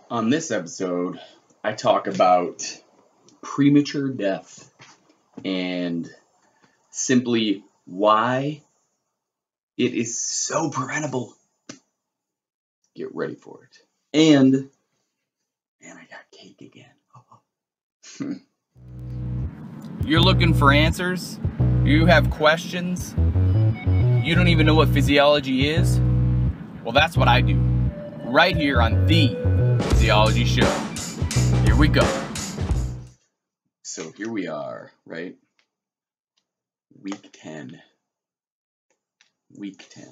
On this episode, I talk about premature death and simply why it is so preventable. Get ready for it. And I got cake again. You're looking for answers? You have questions? You don't even know what physiology is? Well, that's what I do. Right here on The Physiology Show. Here we go. So here we are, right? Week 10. Week 10.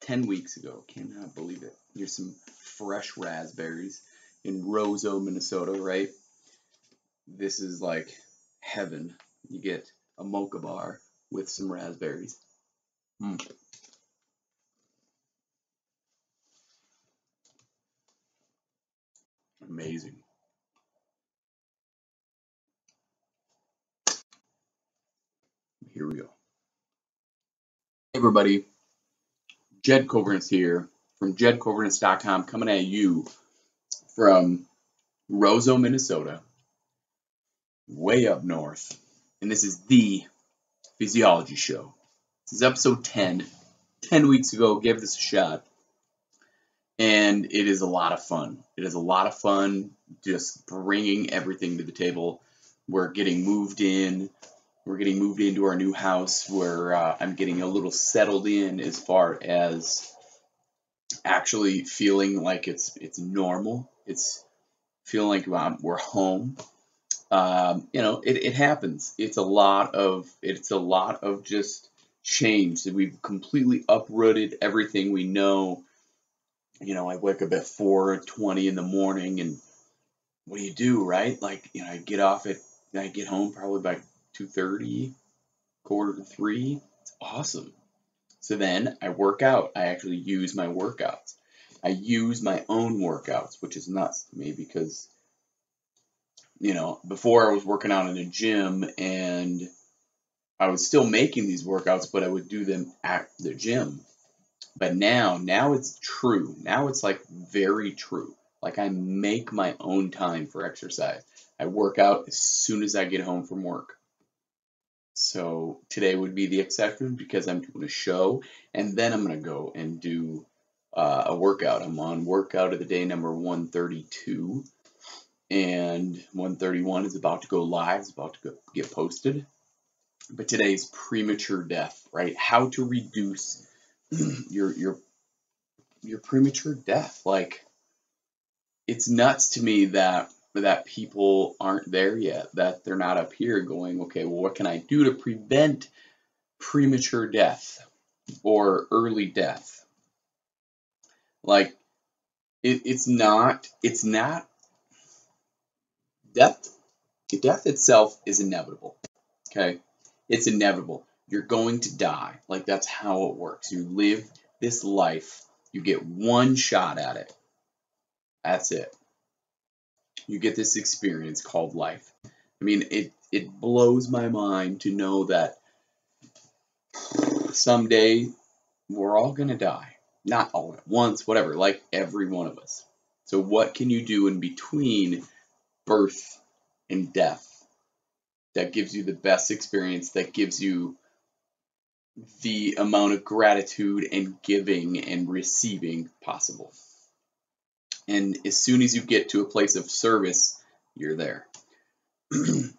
10 weeks ago. Cannot believe it. Here's some fresh raspberries in Roseau, Minnesota, right? This is like heaven. You get a mocha bar with some raspberries. Amazing. Here we go. Hey everybody, Jed Coverness here from jedcoverness.com, coming at you from Roseau, Minnesota, way up north. And this is The Physiology Show. This is episode 10. 10 weeks ago, gave this a shot. And it is a lot of fun. It is a lot of fun just bringing everything to the table. We're getting moved in. We're getting moved into our new house where I'm getting a little settled in as far as actually feeling like it's normal. It's feeling like we're home. It happens. It's a lot of just change. So we've completely uprooted everything we know. I wake up at 4:20 in the morning, and what do, right? I get home probably by 2:30, 2:45. It's awesome. So then I work out. I actually use my workouts. I use my own workouts, which is nuts to me because, before I was working out in a gym and I was still making these workouts, but I would do them at the gym. But now it's true. Now it's like very true. Like I make my own time for exercise. I work out as soon as I get home from work. So today would be the exception because I'm doing a show, and then I'm going to go and do a workout. I'm on workout of the day number 132, and 131 is about to go live. It's about to get posted. But today's premature death, right? How to reduce your premature death. Like, it's nuts to me that people aren't there yet, that they're not up here going, okay, well, what can I do to prevent premature death or early death? Like, it's not death. Death itself is inevitable. Okay, it's inevitable. You're going to die. Like, that's how it works. You live this life. You get one shot at it. That's it. You get this experience called life. I mean, it blows my mind to know that someday we're all going to die. Not all at once, whatever, like every one of us. So what can you do in between birth and death that gives you the best experience, that gives you the amount of gratitude and giving and receiving possible? And as soon as you get to a place of service, you're there.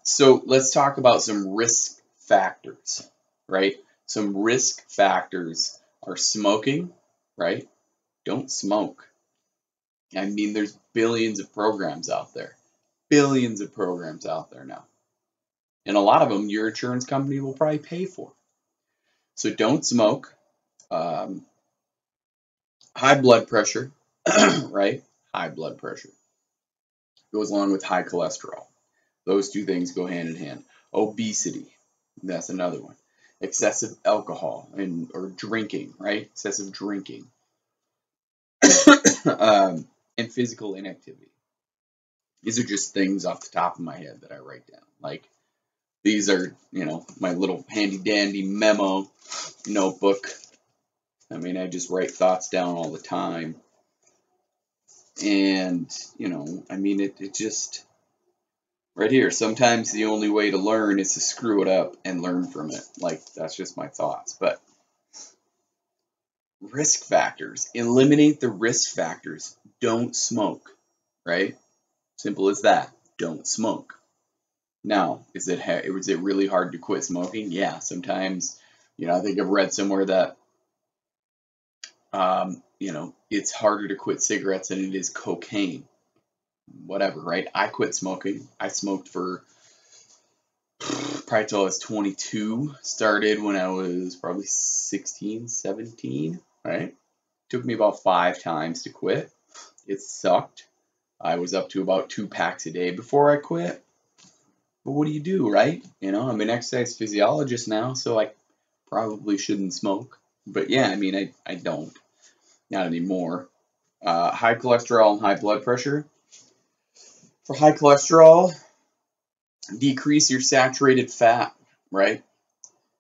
So let's talk about some risk factors, right? Some risk factors are smoking, right? Don't smoke. I mean, there's billions of programs out there. Billions of programs out there now. And a lot of them your insurance company will probably pay for. So don't smoke. High blood pressure, right? High blood pressure goes along with high cholesterol. Those two things go hand in hand. Obesity, that's another one. Excessive alcohol or drinking, right? Excessive drinking. And physical inactivity. These are just things off the top of my head that I write down. Like, these are, my little handy dandy memo notebook. I mean, I just write thoughts down all the time. And, you know, I mean, it just, right here, sometimes the only way to learn is to screw it up and learn from it. Like, that's just my thoughts. But risk factors, eliminate the risk factors. Don't smoke, right? Simple as that. Don't smoke. Now, is it really hard to quit smoking? Yeah, sometimes, you know, I think I've read somewhere that, you know, it's harder to quit cigarettes than it is cocaine. Whatever, right? I quit smoking. I smoked for probably till I was 22. Started when I was probably 16, 17, right? Took me about 5 times to quit. It sucked. I was up to about 2 packs a day before I quit. But what do you do, right? You know, I'm an exercise physiologist now, so I probably shouldn't smoke. But yeah, I mean, I don't. Not anymore. High cholesterol and high blood pressure. For high cholesterol, decrease your saturated fat, right?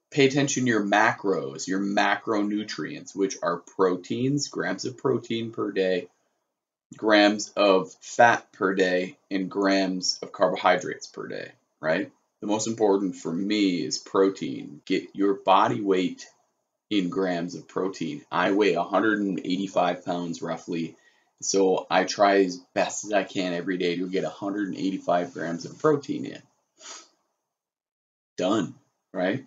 Pay attention to your macros, your macronutrients, which are proteins, grams of protein per day, grams of fat per day, and grams of carbohydrates per day, right? The most important for me is protein. Get your body weight in grams of protein. I weigh 185 pounds roughly, so I try as best as I can every day to get 185 grams of protein in. Done, right?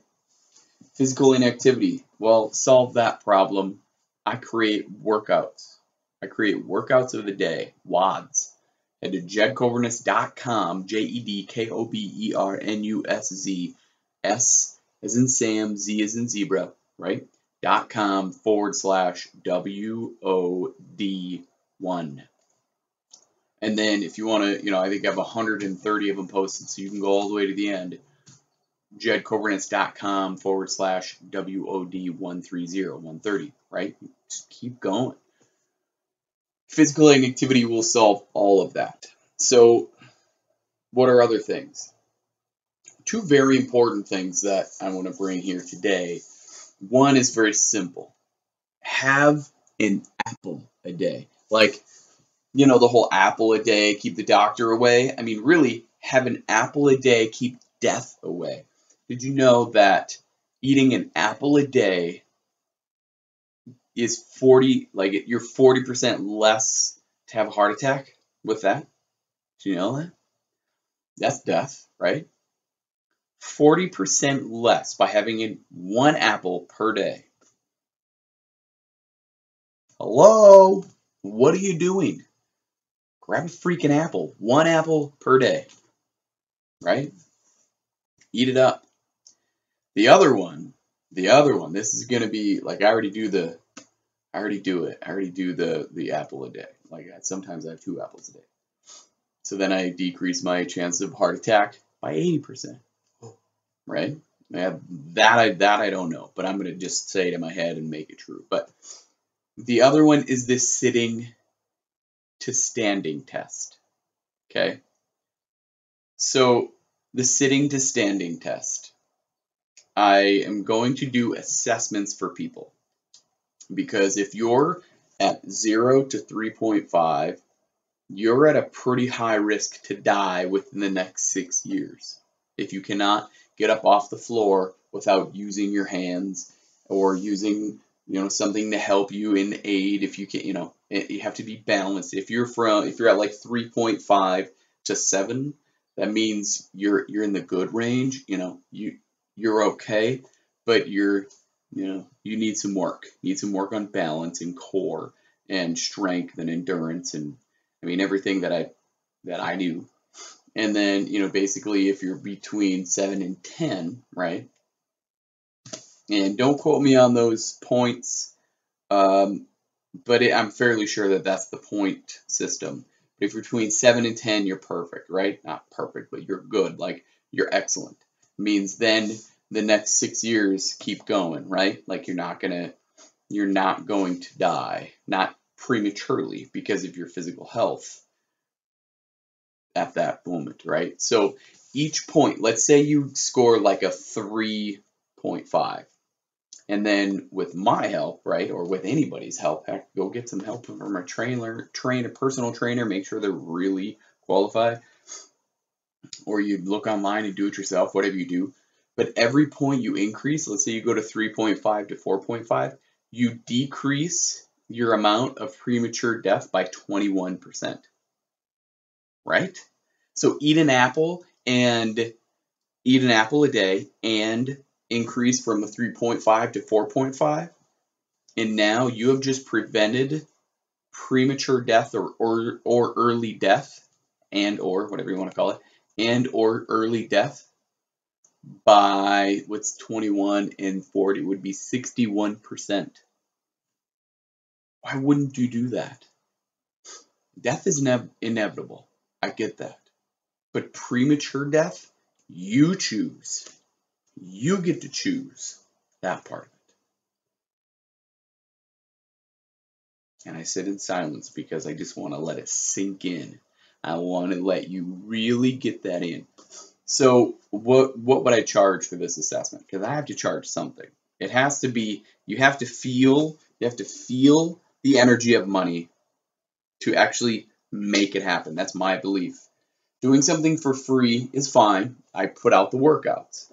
Physical inactivity. Well, solve that problem. I create workouts. I create workouts of the day, WODs. Head to jedkovernus.com, JEDKOBERNUSZ, S as in Sam, Z as in zebra, right? .com/WOD1. And then if you want to, you know, I think I have 130 of them posted, so you can go all the way to the end. jedkovernus.com/WOD130, right? Just keep going. Physical inactivity will solve all of that. So what are other things? 2 very important things that I want to bring here today. One is very simple. Have an apple a day. Like, you know, the whole apple a day, keep the doctor away. I mean, really, have an apple a day, keep death away. Did you know that eating an apple a day is you're 40% less to have a heart attack with that? Do you know that? That's death, right? 40% less by having 1 apple per day. Hello? What are you doing? Grab a freaking apple. 1 apple per day, right? Eat it up. The other one, this is going to be, like, I already do it. I already do the apple a day. Like, sometimes I have 2 apples a day. So then I decrease my chance of heart attack by 80%, right? That I don't know, but I'm going to just say it in my head and make it true. But the other one is this sitting to standing test, okay? So the sitting to standing test, I am going to do assessments for people, because if you're at 0 to 3.5, you're at a pretty high risk to die within the next 6 years. If you cannot get up off the floor without using your hands or using, you know, something to help you in aid, if you can, you know, you have to be balanced. If you're at like 3.5 to 7, that means you're in the good range. You know, you're okay, but you need some work. You need some work on balance and core and strength and endurance and, I mean, everything that I do. And then, you know, basically if you're between 7 and 10, right? And don't quote me on those points, but I'm fairly sure that that's the point system. But if you're between 7 and 10, you're perfect, right? Not perfect, but you're good, like you're excellent. Means then the next 6 years keep going, right? Like you're not going to die, not prematurely because of your physical health at that moment, right? So each point, let's say you score like a 3.5, And then with my help, right, or with anybody's help, heck, go get some help from a personal trainer, make sure they're really qualified. Or you look online and do it yourself, whatever you do. But every point you increase, let's say you go to 3.5 to 4.5, you decrease your amount of premature death by 21%. Right? So eat an apple a day and increase from a 3.5 to 4.5, and now you have just prevented premature death or early death, and or whatever you want to call it, and or early death by what's 21 and 40 would be 61%. Why wouldn't you do that? Death is inevitable. I get that. But premature death, you choose. You get to choose that part of it. And I sit in silence because I just want to let it sink in. I want to let you really get that in. So what would I charge for this assessment? Because I have to charge something. It has to be, you have to feel the energy of money to actually make it happen. That's my belief. Doing something for free is fine. I put out the workouts.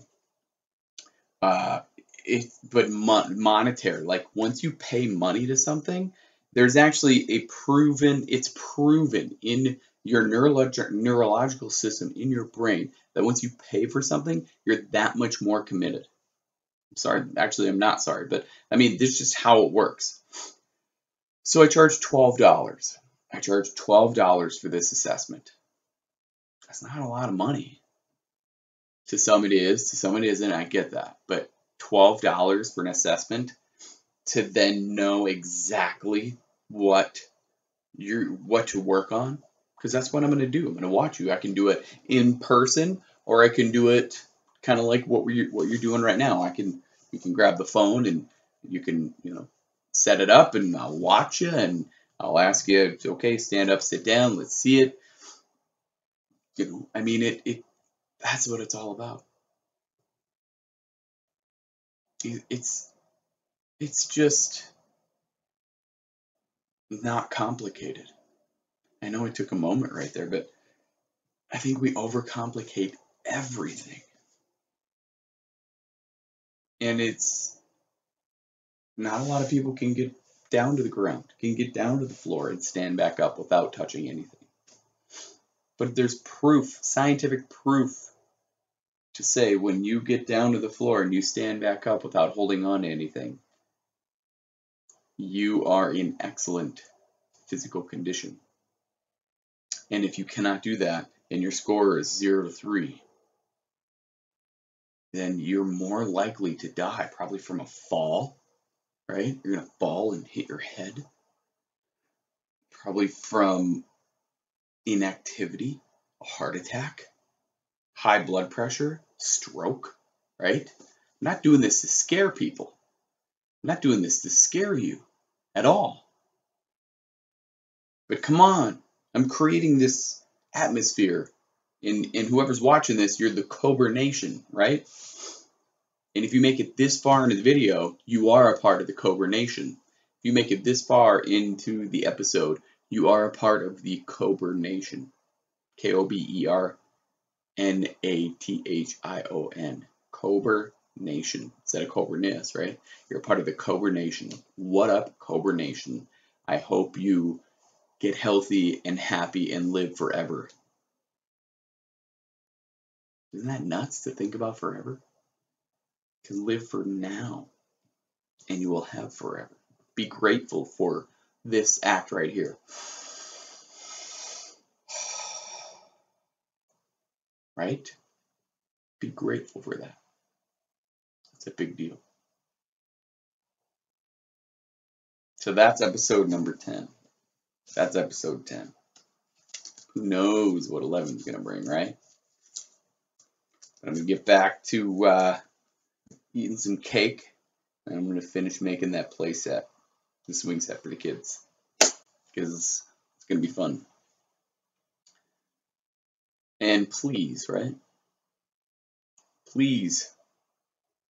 But monetary, like once you pay money to something, there's actually it's proven in your neurological system in your brain that once you pay for something, you're that much more committed. I'm sorry, actually, I'm not sorry, but I mean, this is just how it works. So I charge $12. I charge $12 for this assessment. That's not a lot of money. To some it is, to some it isn't. I get that, but $12 for an assessment to then know exactly what to work on, because that's what I'm going to do. I'm going to watch you. I can do it in person, or I can do it kind of like what you're doing right now. You can grab the phone and you can set it up, and I'll watch you and I'll ask you, okay, stand up, sit down, let's see it. I mean, it that's what it's all about. It's just not complicated. I know it took a moment right there, but I think we overcomplicate everything. And it's not a lot of people can get down to the ground, can get down to the floor and stand back up without touching anything. But there's proof, scientific proof, to say when you get down to the floor and you stand back up without holding on to anything, you are in excellent physical condition. And if you cannot do that and your score is 0 to 3, then you're more likely to die, probably from a fall, right? You're going to fall and hit your head. Probably from inactivity, a heart attack, high blood pressure, stroke, right? I'm not doing this to scare people. I'm not doing this to scare you at all. But come on, I'm creating this atmosphere. And whoever's watching this, you're the Cobra Nation, right? And if you make it this far into the video, you are a part of the Cobra Nation. If you make it this far into the episode, you are a part of the Cobra Nation. Kobernation. Cobra Nation. Instead of Cobra-ness, right? You're a part of the Cobra Nation. What up, Cobra Nation? I hope you get healthy and happy and live forever. Isn't that nuts to think about forever? To live for now, and you will have forever. Be grateful for this act right here. Right? Be grateful for that. It's a big deal. So that's episode number 10. That's episode 10. Who knows what 11 is going to bring, right? I'm going to get back to eating some cake, and I'm going to finish making that play set, the swing set for the kids, because it's going to be fun. And please, right? Please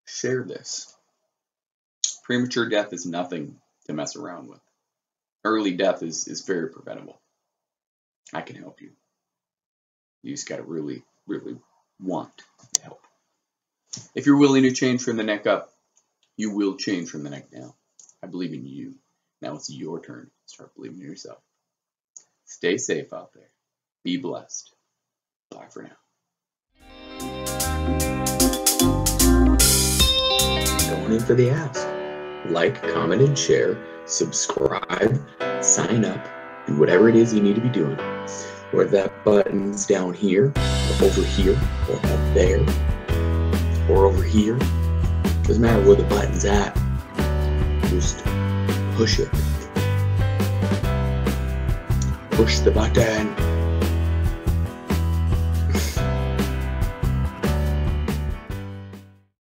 share this. Premature death is nothing to mess around with. Early death is very preventable. I can help you. You just got to really, really want to help. If you're willing to change from the neck up, you will change from the neck down. I believe in you. Now it's your turn to start believing in yourself. Stay safe out there. Be blessed. Bye for now. Going in for the ask. Like, comment, and share. Subscribe. Sign up. Do whatever it is you need to be doing. Whether that button's down here, or over here, or up there, or over here. Doesn't matter where the button's at. Just push it. Push the button.